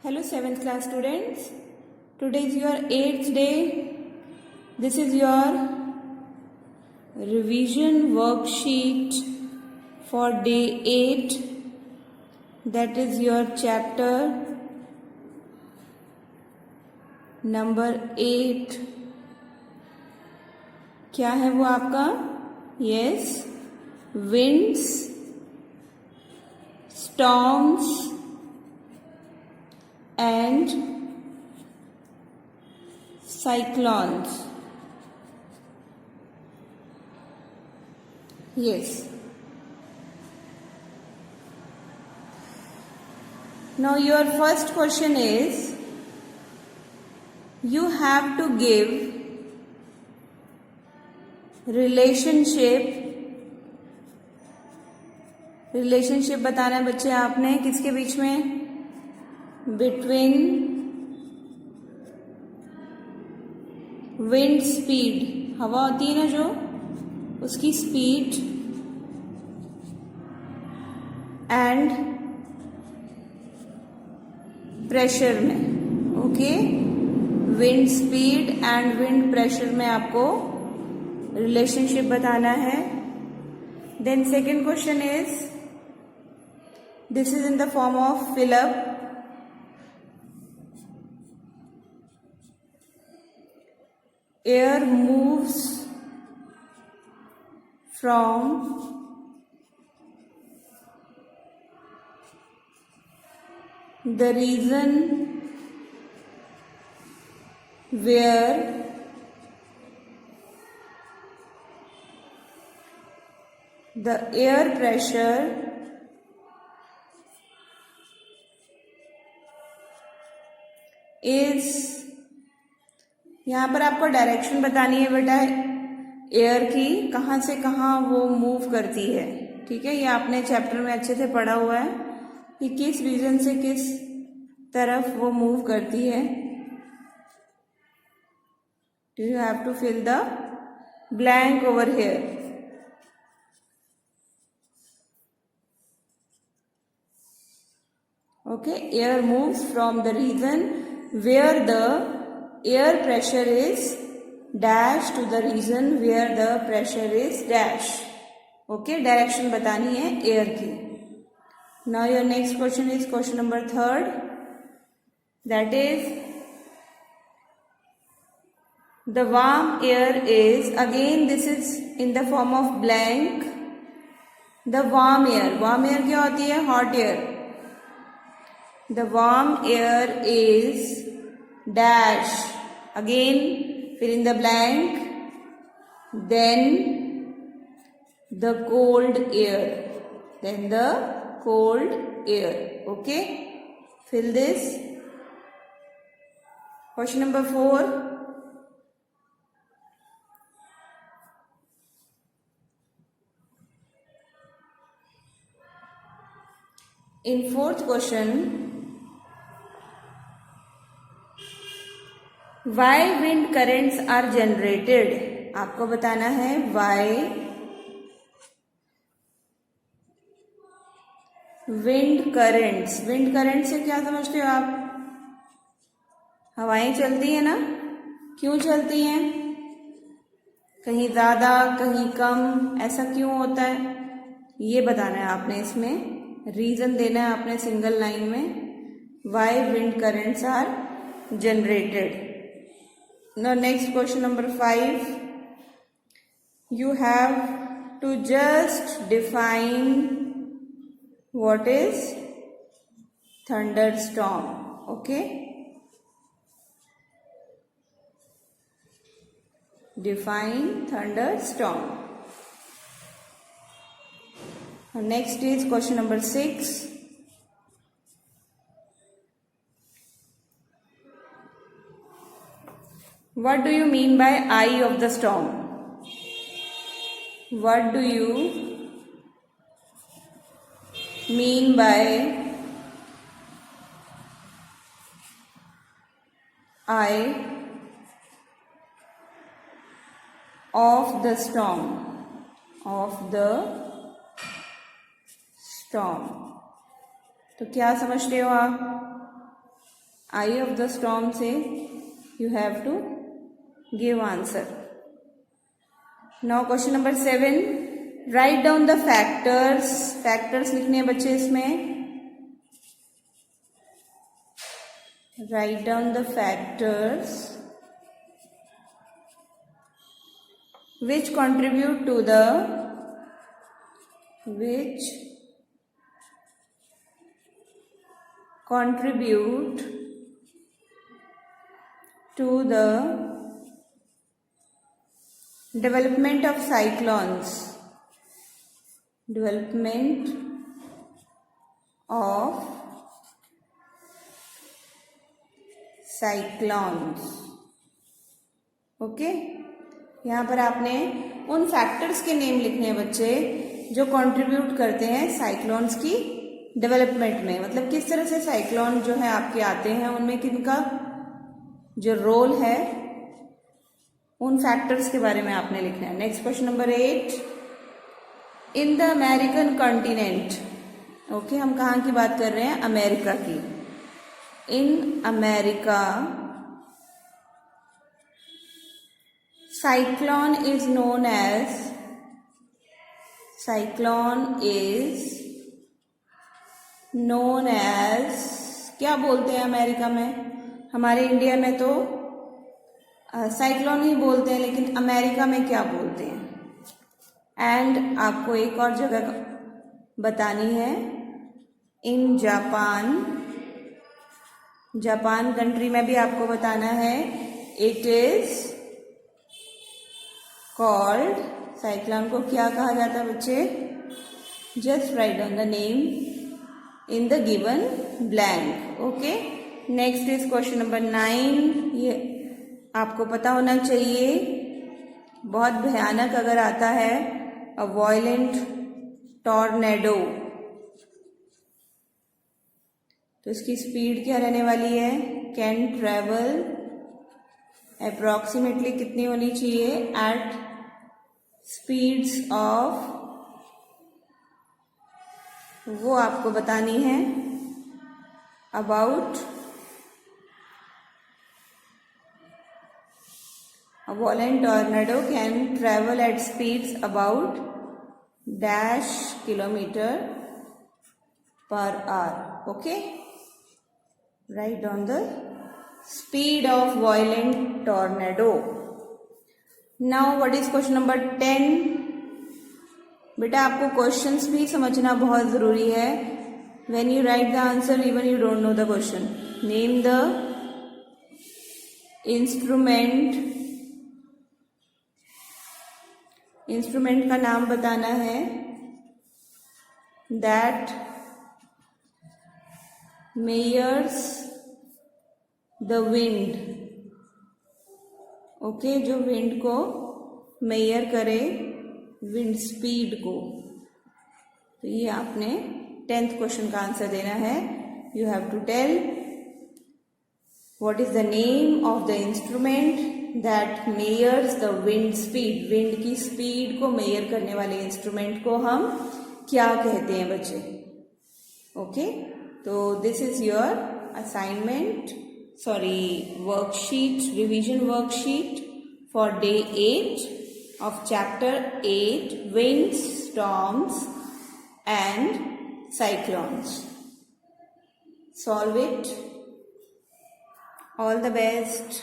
Hello 7th class students. Today is your 8th day. This is your revision worksheet for day 8. That is your chapter number 8. क्या है वो आपका? Yes, winds, storms and cyclones. Yes. Now your first question is, you have to give relationship बताना है बच्चे आपने किसके बीच में? बिटवीन विंड स्पीड, हवा होती है ना जो, उसकी स्पीड एंड प्रेशर में. Okay, wind speed and wind pressure में आपको रिलेशनशिप बताना है. Then second question is, this is in the form of fill up. Air moves from the region where the air pressure is. यहाँ पर आपको direction बतानी है बेटा एयर की, कहाँ से कहाँ वो मूव करती है. ठीक है, ये आपने चैप्टर में अच्छे से पढ़ा हुआ है कि किस रीजन से किस तरफ वो मूव करती है. You have to fill the blank over here. Okay, air moves from the region where the air pressure is dash to the region where the pressure is dash. Okay, direction बतानी है air की. Now your next question is question number 3rd. That is, the warm air is, again this is in the form of blank. The warm air क्या होती है? hot air. The warm air is dash. Again fill in the blank. Then the cold air. Okay, fill this. Question number 4. In 4th question, why wind currents are generated. आपको बताना है why wind currents. wind currents से क्या समझते हो आप? हवाएं चलती है ना, क्यों चलती हैं? कहीं ज्यादा कहीं कम, ऐसा क्यों होता है? ये बताना है आपने, इसमें रीजन देना है आपने सिंगल लाइन में. why wind currents are generated. Now next question number 5. You have to just define what is thunderstorm. Okay, define thunderstorm. Next is question number 6. What do you mean by eye of the storm? What do you mean by eye of the storm? तो क्या समझते हो आप? Eye of the storm से you have to give answer. Now question number 7, right down the factors. Factors लिखने हैं बच्चे इसमें. Right down the factors which contribute to the development of cyclones. Development of cyclones. Okay, यहाँ पर आपने उन factors के नेम लिखने हैं बच्चे जो कंट्रीब्यूट करते हैं साइक्लोन्स की डेवलपमेंट में. मतलब किस तरह से साइक्लोन जो है आपके आते हैं, उनमें किनका जो रोल है, उन फैक्टर्स के बारे में आपने लिखना है. Next question number 8, in the American continent. Okay, हम कहाँ की बात कर रहे हैं? अमेरिका की. In America cyclone is known as क्या बोलते हैं अमेरिका में? हमारे इंडिया में तो साइक्लोन ही बोलते हैं, लेकिन अमेरिका में क्या बोलते हैं? एंड आपको एक और जगह बतानी है. इन जापान कंट्री में भी आपको बताना है. इट इज कॉल्ड, साइक्लोन को क्या कहा जाता है बच्चे? Just right down the name in the given blank. Okay, next is question number 9. ये आपको पता होना चाहिए. बहुत भयानक अगर आता है, अ वायलेंट टॉर्नेडो, तो इसकी स्पीड क्या रहने वाली है? कैन ट्रेवल अप्रोक्सीमेटली कितनी होनी चाहिए? एट स्पीड्स ऑफ, वो आपको बतानी है. About a violent tornado can travel eight speeds about dash kilometre per hour. Okay, right down the speed of violent tornado. Now what is question number 10? बेटा आपको questions भी समझना बहुत जरूरी है. When you write the answer, even you don't know the question. Name the instrument. Instrument का नाम बताना है. that measures the wind. Okay, जो विंड को मेजर करे, विंड स्पीड को. तो ये आपने 10th क्वेश्चन का आंसर देना है. You have to tell what is the name of the instrument that measures the wind speed. Wind की स्पीड को मेजर करने वाले इंस्ट्रूमेंट को हम क्या कहते हैं बच्चे? ओके, तो this is your assignment, worksheet, revision worksheet for day 8 of chapter 8, winds, storms and cyclones. Solve it. All the best.